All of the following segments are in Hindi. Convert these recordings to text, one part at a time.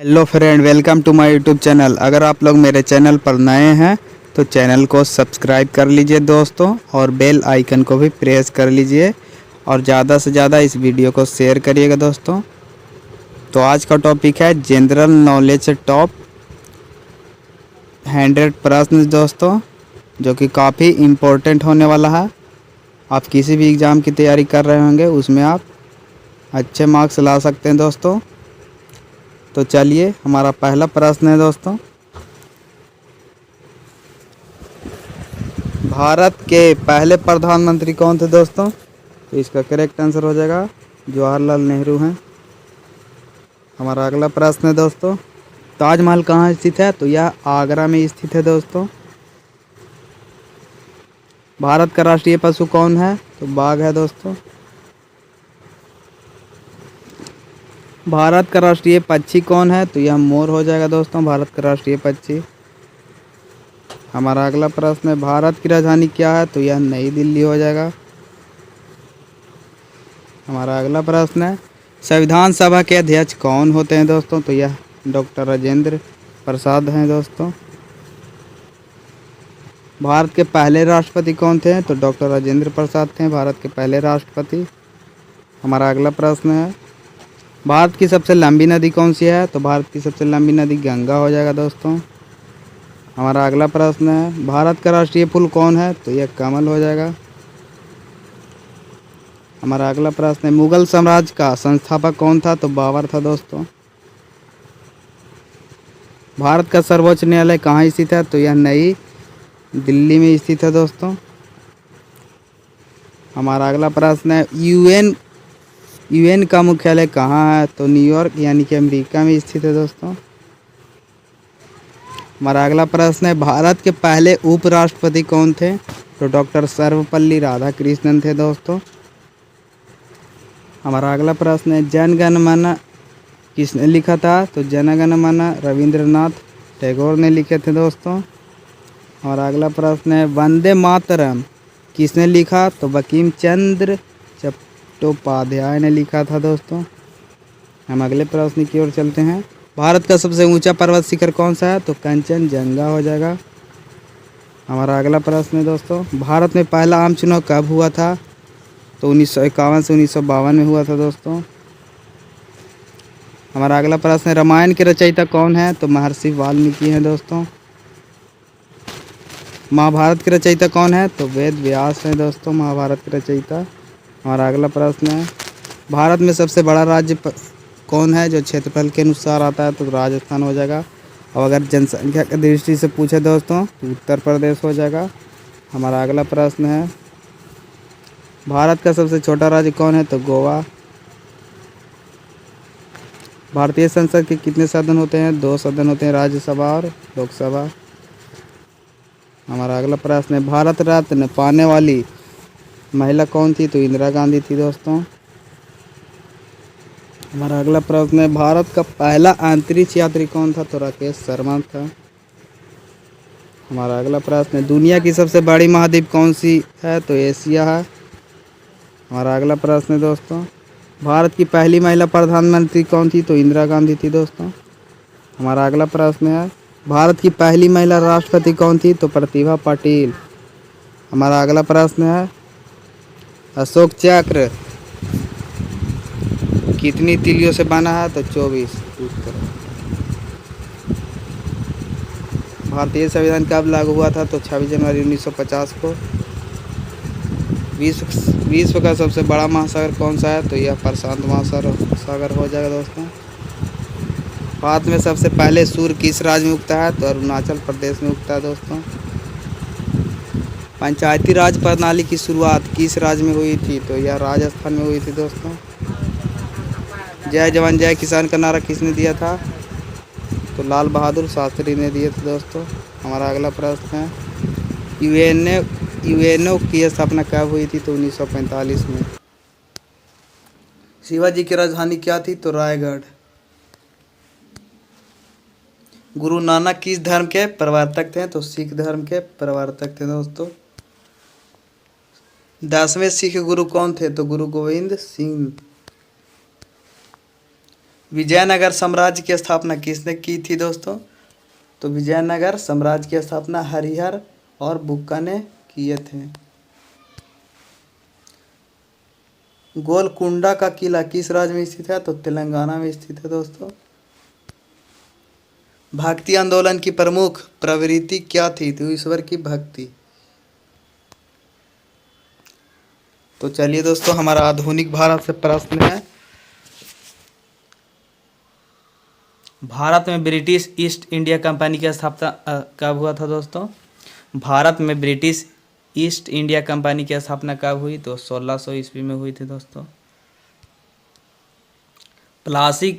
Hello friend, welcome to my YouTube channel. अगर आप लोग मेरे चैनल पर नए हैं तो चैनल को सब्सक्राइब कर लीजिए दोस्तों, और बेल आइकन को भी प्रेस कर लीजिए और ज़्यादा से ज़्यादा इस वीडियो को शेयर करिएगा दोस्तों। तो आज का टॉपिक है जनरल नॉलेज से टॉप 100 प्रश्न दोस्तों, जो कि काफ़ी इम्पोर्टेंट होने वाला है। आप किसी भी एग्ज़ाम की तैयारी कर रहे होंगे उसमें आप अच्छे मार्क्स ला सकते हैं दोस्तों। तो चलिए, हमारा पहला प्रश्न है दोस्तों, भारत के पहले प्रधानमंत्री कौन थे दोस्तों? तो इसका करेक्ट आंसर हो जाएगा जवाहरलाल नेहरू हैं। हमारा अगला प्रश्न है दोस्तों, ताजमहल कहाँ स्थित है? तो यह आगरा में स्थित है दोस्तों। भारत का राष्ट्रीय पशु कौन है? तो बाघ है दोस्तों। भारत का राष्ट्रीय पक्षी कौन है? तो यह मोर हो जाएगा दोस्तों, भारत का राष्ट्रीय पक्षी। हमारा अगला प्रश्न है, भारत की राजधानी क्या है? तो यह नई दिल्ली हो जाएगा। हमारा अगला प्रश्न है, संविधान सभा के अध्यक्ष कौन होते हैं दोस्तों? तो यह डॉक्टर राजेंद्र प्रसाद हैं दोस्तों। भारत के पहले राष्ट्रपति कौन थे? तो डॉक्टर राजेंद्र प्रसाद थे भारत के पहले राष्ट्रपति। हमारा अगला प्रश्न है, भारत की सबसे लंबी नदी कौन सी है? तो भारत की सबसे लंबी नदी गंगा हो जाएगा दोस्तों। हमारा अगला प्रश्न है, भारत का राष्ट्रीय फूल कौन है? तो यह कमल हो जाएगा। हमारा अगला प्रश्न है, मुगल साम्राज्य का संस्थापक कौन था? तो बाबर था दोस्तों। भारत का सर्वोच्च न्यायालय कहाँ स्थित है? तो यह नई दिल्ली में स्थित है दोस्तों। हमारा अगला प्रश्न है, यूएन का मुख्यालय कहाँ है? तो न्यूयॉर्क यानी कि अमेरिका में स्थित है दोस्तों। हमारा अगला प्रश्न है, भारत के पहले उपराष्ट्रपति कौन थे? तो डॉक्टर सर्वपल्ली राधाकृष्णन थे दोस्तों। हमारा अगला प्रश्न है, जन गण मन किसने लिखा था? तो जन गण मन रविंद्रनाथ टैगोर ने लिखे थे दोस्तों। हमारा अगला प्रश्न है, वंदे मातरम किसने लिखा? तो बंकिम चंद्र चट्टोपाध्याय ने लिखा था दोस्तों। हम अगले प्रश्न की ओर चलते हैं, भारत का सबसे ऊंचा पर्वत शिखर कौन सा है? तो कंचनजंगा हो जाएगा। हमारा अगला प्रश्न है दोस्तों, भारत में पहला आम चुनाव कब हुआ था? तो 1951 से 1952 में हुआ था दोस्तों। हमारा अगला प्रश्न है, रामायण के रचयिता कौन है? तो महर्षि वाल्मीकि हैं दोस्तों। महाभारत के रचयिता कौन है? तो वेद व्यास हैं दोस्तों, महाभारत के रचयिता। हमारा अगला प्रश्न है, भारत में सबसे बड़ा राज्य कौन है जो क्षेत्रफल के अनुसार आता है? तो राजस्थान हो जाएगा। और अगर जनसंख्या की दृष्टि से पूछे दोस्तों तो उत्तर प्रदेश हो जाएगा। हमारा अगला प्रश्न है, भारत का सबसे छोटा राज्य कौन है? तो गोवा। भारतीय संसद के कितने सदन होते हैं? 2 सदन होते हैं, राज्यसभा और लोकसभा। हमारा अगला प्रश्न है, भारत रत्न पाने वाली महिला कौन थी? तो इंदिरा गांधी थी दोस्तों। हमारा अगला प्रश्न है, भारत का पहला अंतरिक्ष यात्री कौन था? तो राकेश शर्मा था। हमारा अगला प्रश्न है, दुनिया की सबसे बड़ी महाद्वीप कौन सी है? तो एशिया है। हमारा अगला प्रश्न है दोस्तों, भारत की पहली महिला प्रधानमंत्री कौन थी? तो इंदिरा गांधी थी दोस्तों। हमारा अगला प्रश्न है, भारत की पहली महिला राष्ट्रपति कौन थी? तो प्रतिभा पाटिल। हमारा अगला प्रश्न है, अशोक चक्र कितनी तीलियों से बना है? तो 24। भारतीय संविधान कब लागू हुआ था? तो 26 जनवरी 1950 को। विश्व का सबसे बड़ा महासागर कौन सा है? तो यह प्रशांत महासागर हो जाएगा दोस्तों। भारत में सबसे पहले सूर्य किस राज्य में उगता है? तो अरुणाचल प्रदेश में उगता है दोस्तों। पंचायती राज प्रणाली की शुरुआत किस राज्य में हुई थी? तो यह राजस्थान में हुई थी दोस्तों। जय जवान जय किसान का नारा किसने दिया था? तो लाल बहादुर शास्त्री ने दिए थे दोस्तों। हमारा अगला प्रश्न है, यूएनओ की स्थापना कब हुई थी? तो 1945 में। शिवाजी की राजधानी क्या थी? तो रायगढ़। गुरु नानक किस धर्म के प्रवर्तक थे? तो सिख धर्म के प्रवर्तक थे दोस्तों। 10वें सिख गुरु कौन थे? तो गुरु गोविंद सिंह। विजयनगर साम्राज्य की स्थापना किसने की थी दोस्तों? तो विजयनगर साम्राज्य की स्थापना हरिहर और बुक्का ने किए थे। गोलकुंडा का किला किस राज्य में स्थित है? तो तेलंगाना में स्थित है दोस्तों। भक्ति आंदोलन की प्रमुख प्रवृत्ति क्या थी? तो ईश्वर की भक्ति। तो चलिए दोस्तों, हमारा आधुनिक भारत से प्रश्न है, भारत में ब्रिटिश ईस्ट इंडिया कंपनी की स्थापना कब हुआ था दोस्तों? भारत में ब्रिटिश ईस्ट इंडिया कंपनी की स्थापना कब हुई? तो 1600 ईस्वी में हुई थी दोस्तों। प्लासी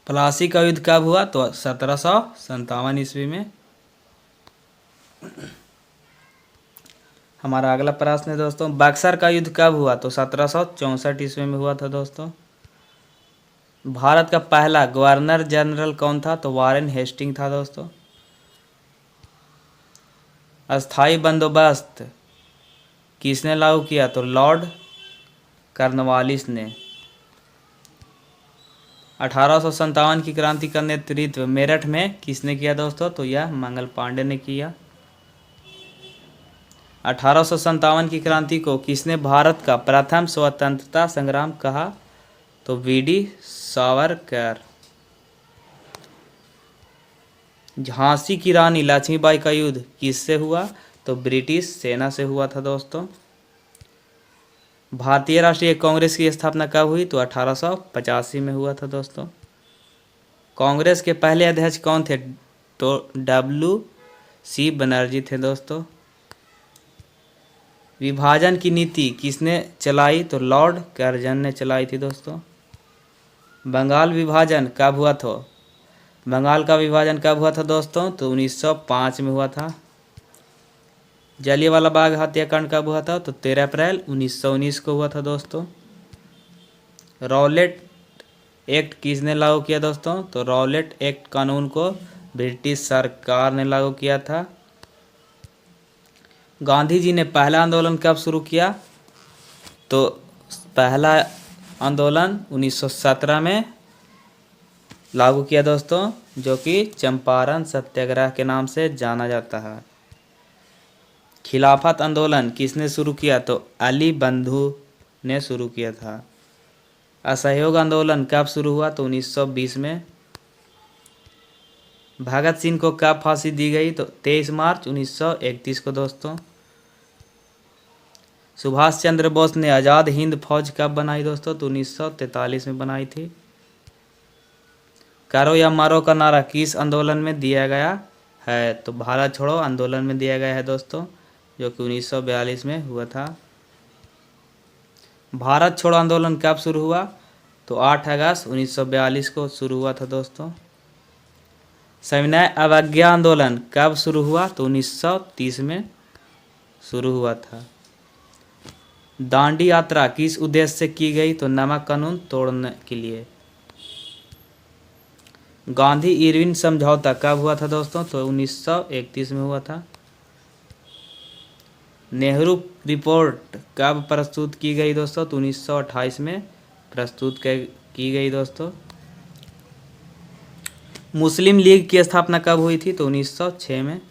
प्लासी का युद्ध कब हुआ? तो 1757 ईस्वी में। हमारा अगला प्रश्न है दोस्तों, बक्सर का युद्ध कब हुआ? तो 1764 ईस्वी में हुआ था दोस्तों। भारत का पहला गवर्नर जनरल कौन था? तो वारेन हेस्टिंग था दोस्तों। अस्थाई बंदोबस्त किसने लागू किया? तो लॉर्ड कॉर्नवालिस ने। 1857 की क्रांति का नेतृत्व मेरठ में किसने किया दोस्तों? तो यह मंगल पांडे ने किया। 1857 की क्रांति को किसने भारत का प्रथम स्वतंत्रता संग्राम कहा? तो वीडी सावरकर। झांसी की रानी लक्ष्मीबाई का युद्ध किससे हुआ? तो ब्रिटिश सेना से हुआ था दोस्तों। भारतीय राष्ट्रीय कांग्रेस की स्थापना कब हुई? तो 1885 में हुआ था दोस्तों। कांग्रेस के पहले अध्यक्ष कौन थे? तो WC बनर्जी थे दोस्तों। विभाजन की नीति किसने चलाई? तो लॉर्ड कर्जन ने चलाई थी दोस्तों। बंगाल विभाजन कब हुआ था? बंगाल का विभाजन कब हुआ था दोस्तों? तो 1905 में हुआ था। जलियांवाला बाग हत्याकांड कब हुआ था? तो 13 अप्रैल 1919 को हुआ था दोस्तों। रॉलेट एक्ट किसने लागू किया दोस्तों? तो रॉलेट एक्ट कानून को ब्रिटिश सरकार ने लागू किया था। गांधी जी ने पहला आंदोलन कब शुरू किया? तो पहला आंदोलन 1917 में लागू किया दोस्तों, जो कि चंपारण सत्याग्रह के नाम से जाना जाता है। खिलाफत आंदोलन किसने शुरू किया? तो अली बंधु ने शुरू किया था। असहयोग आंदोलन कब शुरू हुआ? तो 1920 में। भगत सिंह को कब फांसी दी गई? तो 23 मार्च 1931 को दोस्तों। सुभाष चंद्र बोस ने आज़ाद हिंद फौज कब बनाई दोस्तों? तो 1943 में बनाई थी। करो या मरो का नारा किस आंदोलन में दिया गया है? तो भारत छोड़ो आंदोलन में दिया गया है दोस्तों, जो कि 1942 में हुआ था। भारत छोड़ो आंदोलन कब शुरू हुआ? तो 8 अगस्त 1942 को शुरू हुआ था दोस्तों। सविनय अवज्ञा आंदोलन कब शुरू हुआ? तो 1930 में शुरू हुआ था। दांडी यात्रा किस उद्देश्य से की गई? तो नमक कानून तोड़ने के लिए। गांधी इरविन समझौता कब हुआ था दोस्तों? तो 1931 में हुआ था। नेहरू रिपोर्ट कब प्रस्तुत की गई दोस्तों? तो 1928 में प्रस्तुत की गई दोस्तों। मुस्लिम लीग की स्थापना कब हुई थी? तो 1906 में।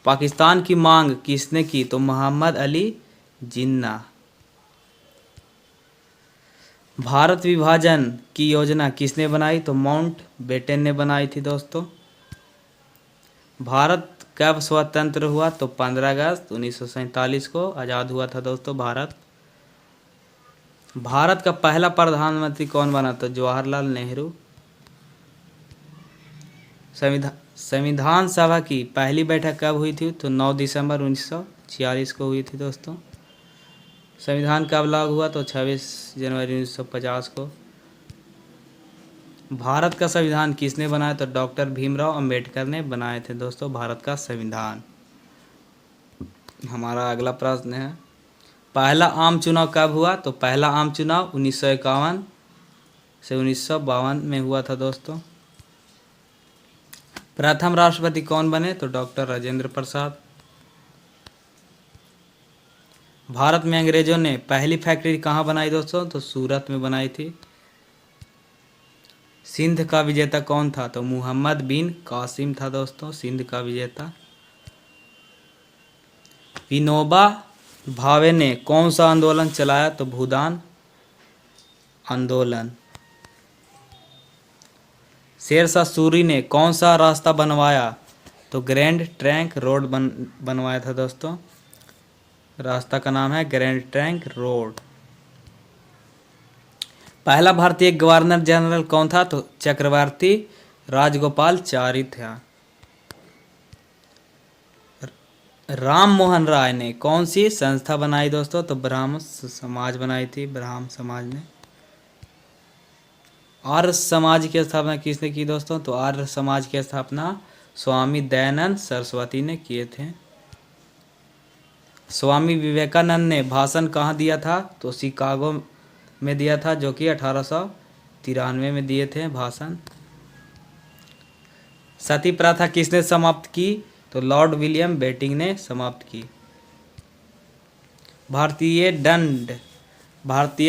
पाकिस्तान की मांग किसने की? तो मोहम्मद अली जिन्ना। भारत विभाजन की योजना किसने बनाई? तो माउंट बेटन ने बनाई थी दोस्तों। भारत कब स्वतंत्र हुआ? तो 15 अगस्त 1947 को आज़ाद हुआ था दोस्तों भारत। भारत का पहला प्रधानमंत्री कौन बना? तो जवाहरलाल नेहरू। संविधान सभा की पहली बैठक कब हुई थी? तो 9 दिसंबर 1946 को हुई थी दोस्तों। संविधान कब लागू हुआ? तो 26 जनवरी 1950 को। भारत का संविधान किसने बनाया? तो डॉक्टर भीमराव अंबेडकर ने बनाए थे दोस्तों भारत का संविधान। हमारा अगला प्रश्न है, पहला आम चुनाव कब हुआ? तो पहला आम चुनाव 1951 से 1952 में हुआ था दोस्तों। प्रथम राष्ट्रपति कौन बने? तो डॉक्टर राजेंद्र प्रसाद। भारत में अंग्रेजों ने पहली फैक्ट्री कहाँ बनाई दोस्तों? तो सूरत में बनाई थी। सिंध का विजेता कौन था? तो मोहम्मद बिन कासिम था दोस्तों सिंध का विजेता। विनोबा भावे ने कौन सा आंदोलन चलाया? तो भूदान आंदोलन। शेरशाह सूरी ने कौन सा रास्ता बनवाया? तो ग्रैंड ट्रंक रोड बनवाया था दोस्तों। रास्ता का नाम है ग्रैंड ट्रंक रोड। पहला भारतीय गवर्नर जनरल कौन था? तो चक्रवर्ती राजगोपालचारी था। राम मोहन राय ने कौन सी संस्था बनाई दोस्तों? तो ब्राह्म समाज बनाई थी, ब्राह्म समाज ने। आर्य समाज की स्थापना किसने की दोस्तों? तो आर्य समाज की स्थापना स्वामी दयानंद सरस्वती ने किए थे। स्वामी विवेकानंद ने भाषण कहाँ दिया था? तो शिकागो में दिया था, जो कि 1893 में दिए थे भाषण। सती प्रथा किसने समाप्त की? तो लॉर्ड विलियम बेटिंग ने समाप्त की। भारतीय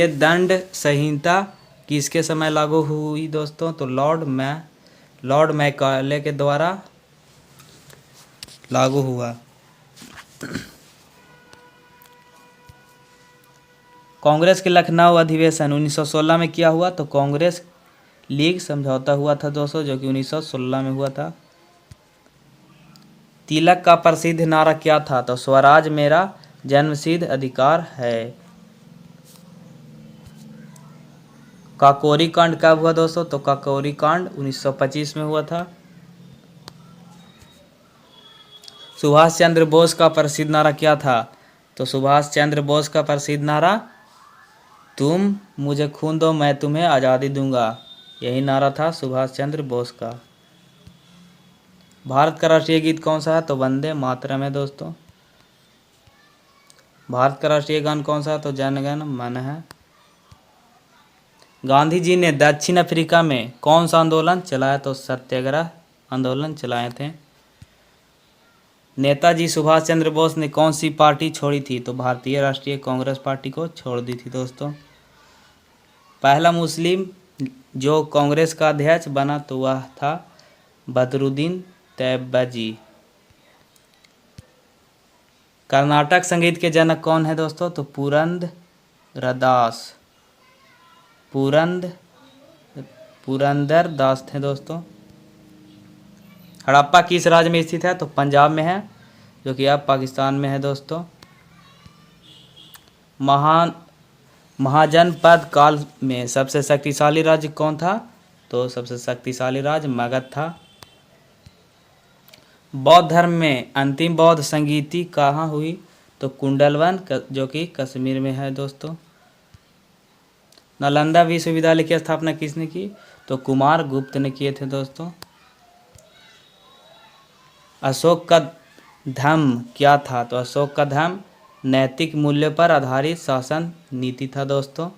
दंड संहिता किसके समय लागू हुई दोस्तों? तो लॉर्ड मैकाले के द्वारा लागू हुआ। कांग्रेस के लखनऊ अधिवेशन 1916 में क्या हुआ? तो कांग्रेस लीग समझौता हुआ था दोस्तों, जो कि 1916 में हुआ था। तिलक का प्रसिद्ध नारा क्या था? तो स्वराज मेरा जन्मसिद्ध अधिकार है। काकोरी कांड कब हुआ दोस्तों? तो काकोरी कांड 1925 में हुआ था। सुभाष चंद्र बोस का प्रसिद्ध नारा क्या था? तो सुभाष चंद्र बोस का प्रसिद्ध नारा तुम मुझे खून दो मैं तुम्हें आज़ादी दूंगा, यही नारा था सुभाष चंद्र बोस का। भारत का राष्ट्रीय गीत कौन सा है? तो वंदे मातरम है दोस्तों। भारत का राष्ट्रीय गान कौन सा है? तो जन गण मन है। गांधी जी ने दक्षिण अफ्रीका में कौन सा आंदोलन चलाया? तो सत्याग्रह आंदोलन चलाए थे। नेताजी सुभाष चंद्र बोस ने कौन सी पार्टी छोड़ी थी? तो भारतीय राष्ट्रीय कांग्रेस पार्टी को छोड़ दी थी दोस्तों। पहला मुस्लिम जो कांग्रेस का अध्यक्ष बना तो वह था बदरुद्दीन तैयबजी। कर्नाटक संगीत के जनक कौन है दोस्तों? तो पुरंदर दास थे दोस्तों। हड़प्पा किस राज्य में स्थित है? तो पंजाब में है, जो कि अब पाकिस्तान में है दोस्तों। महाजनपद काल में सबसे शक्तिशाली राज्य कौन था? तो सबसे शक्तिशाली राज्य मगध था। बौद्ध धर्म में अंतिम बौद्ध संगीति कहाँ हुई? तो कुंडलवन, जो कि कश्मीर में है दोस्तों। नालंदा विश्वविद्यालय की स्थापना किसने की? तो कुमार गुप्त ने किए थे दोस्तों। अशोक का धर्म क्या था? तो अशोक का धर्म नैतिक मूल्यों पर आधारित शासन नीति था दोस्तों।